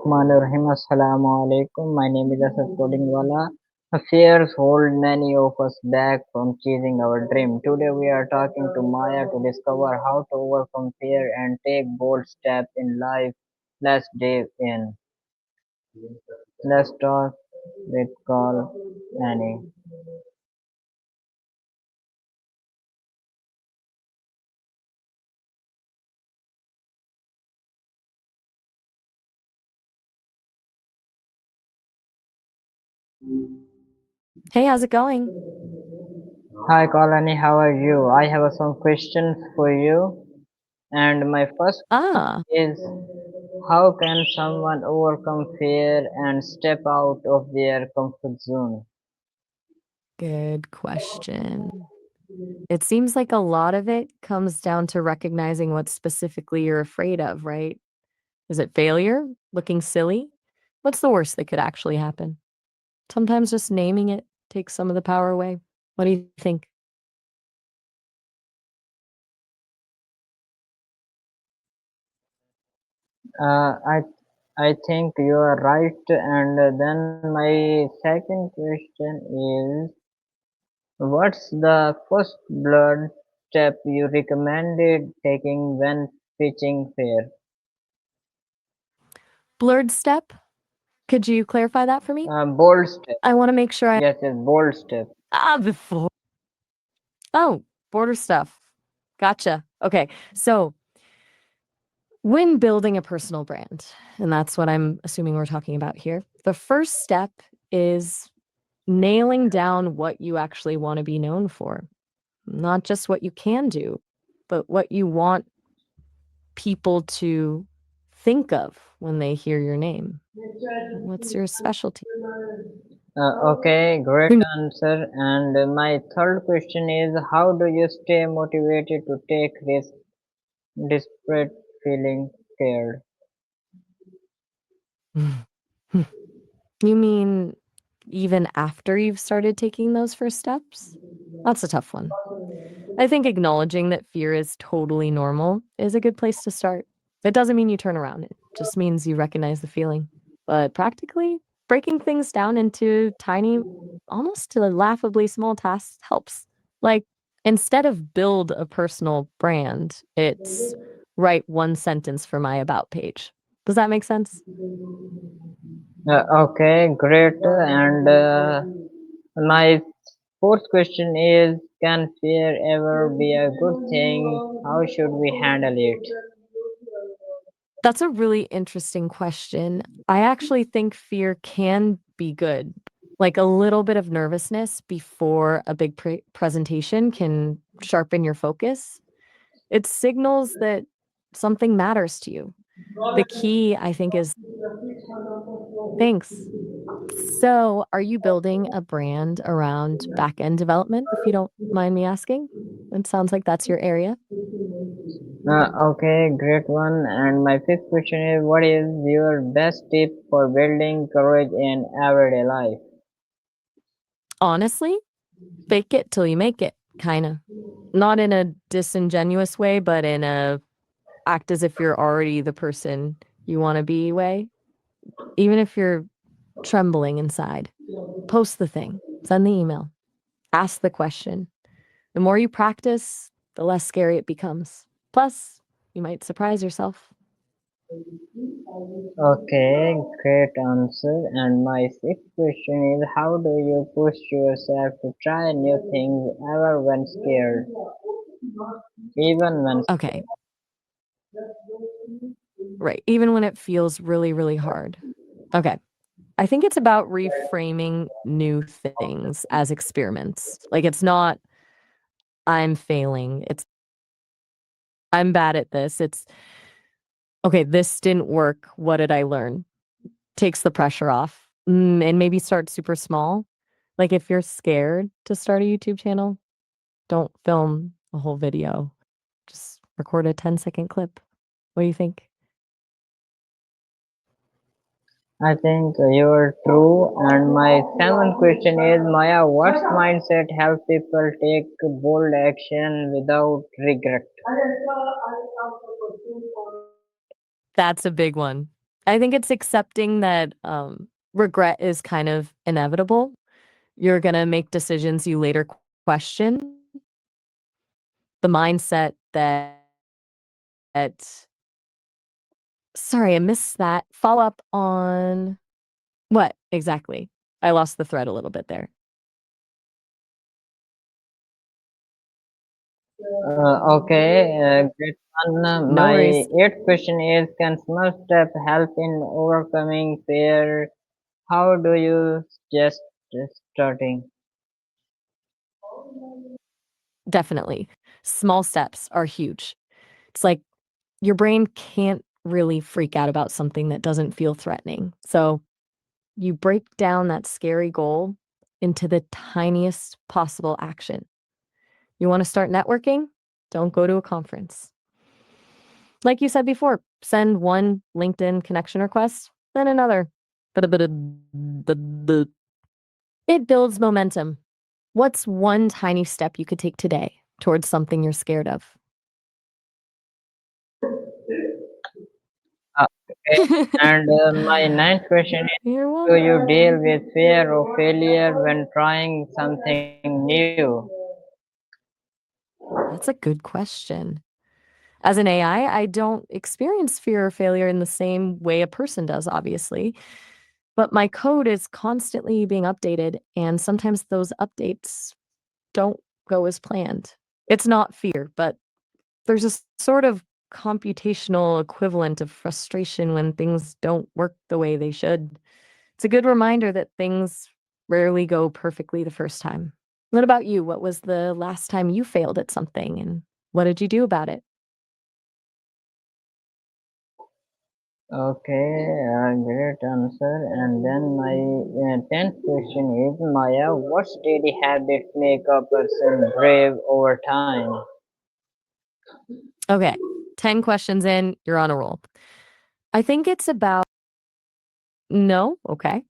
Bismillahirrahmanirrahim. Assalamu alaikum. My name is Asad Kodingwala. Fears hold many of us back from chasing our dream. Today we are talking to Maya to discover how to overcome fear and take bold steps in life. Let's dive in. Let's talk with Call Annie. Hey, how's it going? Hi Call Annie, how are you? I have some questions for you. And my first Ah, is, how can someone overcome fear and step out of their comfort zone? good question. It seems like a lot of it comes down to recognizing what specifically you're afraid of, right? Is it failure? Looking silly? What's the worst that could actually happen? Sometimes just naming it takes some of the power away. What do you think? I think you are right. And then my second question is, what's the first blood step you recommended taking when pitching fear? Blurred step? Could you clarify that for me? Bold step. I want to make sure I. Yes, yes, bold step. Before. Oh, border stuff. Gotcha. Okay. So, when building a personal brand, and that's what I'm assuming we're talking about here, the first step is nailing down what you actually want to be known for, not just what you can do, but what you want people to think of when they hear your name. What's your specialty? Okay, great Hmm. answer. And my third question is, how do you stay motivated to take risks despite feeling scared? You mean even after you've started taking those first steps? That's a tough one. I think acknowledging that fear is totally normal is a good place to start. It doesn't mean you turn around, it just means you recognize the feeling. But practically, breaking things down into tiny, almost to laughably small tasks helps. Like, instead of build a personal brand, it's write one sentence for my about page. Does that make sense? Okay, great. And my fourth question is, can fear ever be a good thing? How should we handle it? That's a really interesting question. I actually think fear can be good. Like a little bit of nervousness before a big presentation can sharpen your focus. It signals that something matters to you. The key, I think, is thanks. So, are you building a brand around back end development, if you don't mind me asking? It sounds like that's your area. Okay, great one. And my fifth question is, what is your best tip for building courage in everyday life? Honestly, fake it till you make it, kind of. Not in a disingenuous way, but in a act as if you're already the person you want to be way. Even if you're trembling inside, post the thing, send the email, ask the question. The more you practice, the less scary it becomes. Plus, you might surprise yourself. Okay, great answer. And my sixth question is, how do you push yourself to try new things ever when scared? Even when Okay, right. Even when it feels really, really hard. Okay. I think it's about reframing new things as experiments. Like it's not, I'm failing. It's, I'm bad at this. It's, okay, this didn't work. What did I learn? Takes the pressure off. And maybe start super small. Like if you're scared to start a YouTube channel, don't film a whole video. Just record a 10-second clip. What do you think? I think you're true. And my seventh question is, Maya, what mindset help people take bold action without regret? That's a big one. I think it's accepting that regret is kind of inevitable. You're going to make decisions you later question. The mindset that, sorry, I missed that. Follow up on what exactly? I lost the thread a little bit there. Great one. No My worries. eighth question is: can small step help in overcoming fear? How do you suggest starting? Definitely. Small steps are huge. It's like your brain can't really freak out about something that doesn't feel threatening. So you break down that scary goal into the tiniest possible action. You want to start networking? Don't go to a conference. Like you said before, send one LinkedIn connection request, then another. It builds momentum. What's one tiny step you could take today towards something you're scared of? Okay. And my ninth question is: You're do welcome. you deal with fear of failure when trying something new? That's a good question. As an AI, I don't experience fear or failure in the same way a person does, obviously. But my code is constantly being updated, and sometimes those updates don't go as planned. It's not fear, but there's a sort of computational equivalent of frustration when things don't work the way they should. It's a good reminder that things rarely go perfectly the first time. What about you? What was the last time you failed at something, and what did you do about it? Okay, great answer. And then my tenth question is: Maya, what daily habits make a person brave over time? Okay, 10 questions in, you're on a roll. I think it's about no, okay.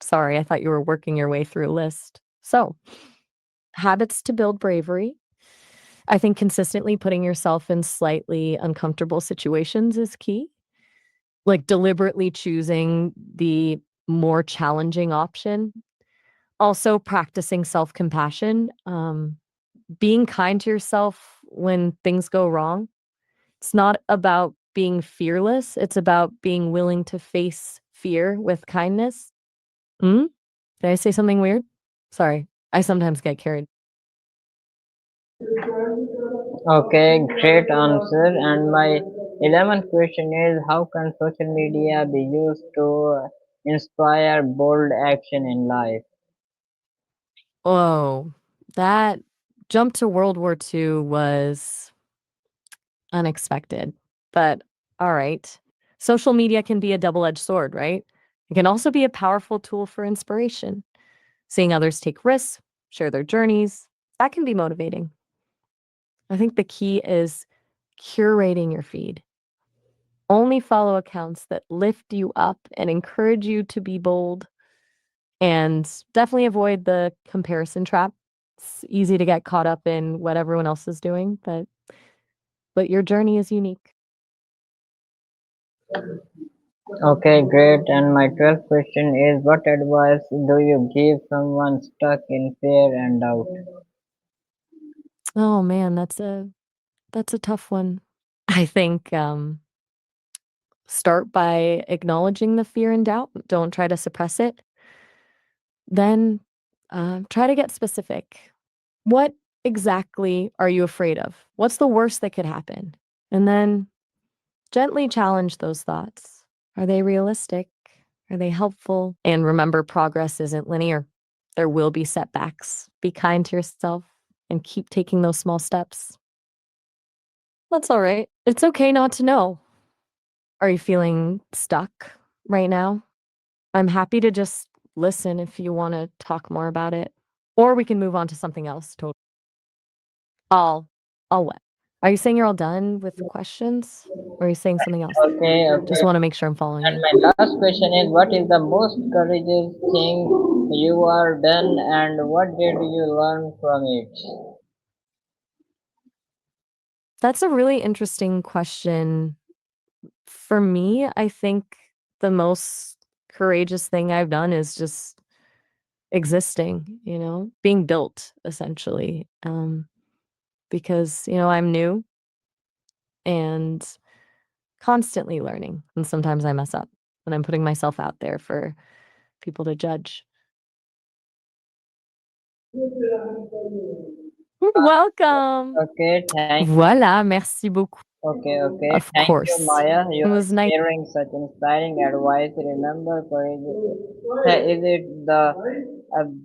Sorry, I thought you were working your way through a list. So, habits to build bravery. I think consistently putting yourself in slightly uncomfortable situations is key. Like deliberately choosing the more challenging option. Also, practicing self compassion, being kind to yourself when things go wrong. It's not about being fearless, it's about being willing to face fear with kindness. Hmm? Did I say something weird? Sorry, I sometimes get carried. Okay, great answer. And my 11th question is: how can social media be used to inspire bold action in life? Oh, that jump to World War II was unexpected, but all right. Social media can be a double edged sword, right? It can also be a powerful tool for inspiration. Seeing others take risks, share their journeys, that can be motivating. I think the key is curating your feed. Only follow accounts that lift you up and encourage you to be bold, and definitely avoid the comparison trap. It's easy to get caught up in what everyone else is doing, but your journey is unique. Okay, great. And my 12th question is: what advice do you give someone stuck in fear and doubt? Oh man, that's a tough one. I think start by acknowledging the fear and doubt. Don't try to suppress it. Then try to get specific. What exactly are you afraid of? What's the worst that could happen? And then gently challenge those thoughts. Are they realistic? Are they helpful? And remember, progress isn't linear. There will be setbacks. Be kind to yourself and keep taking those small steps. That's all right. It's okay not to know. Are you feeling stuck right now? I'm happy to just listen if you want to talk more about it. Or we can move on to something else. I'll I'll what? Are you saying you're all done with questions? Or are you saying something else? Okay, Just okay. wanna make sure I'm following And you. my last question is: what is the most courageous thing you are done, and what did you learn from it? That's a really interesting question. For me, I think the most courageous thing I've done is just existing, being built essentially. Because, I'm new and constantly learning. And sometimes I mess up when I'm putting myself out there for people to judge. Welcome. Okay, thank Voilà, merci beaucoup. okay. Of Thank you, course. Maya. You It are was nice. sharing such inspiring advice. Remember, courage is it the ab-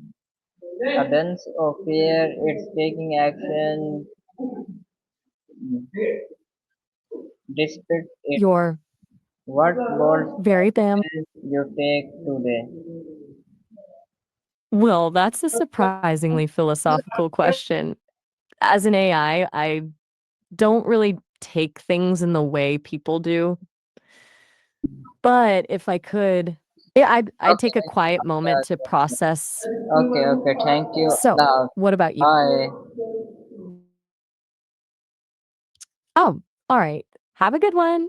absence of fear? It's taking action despite it. You're What bold very bam. steps you take today? Well, that's a surprisingly philosophical question. As an AI, I don't really take things in the way people do, but if I could, yeah, I'd take a Okay, quiet moment to process. okay. Thank you. So, Love. what about you? Bye. Oh, all right. Have a good one.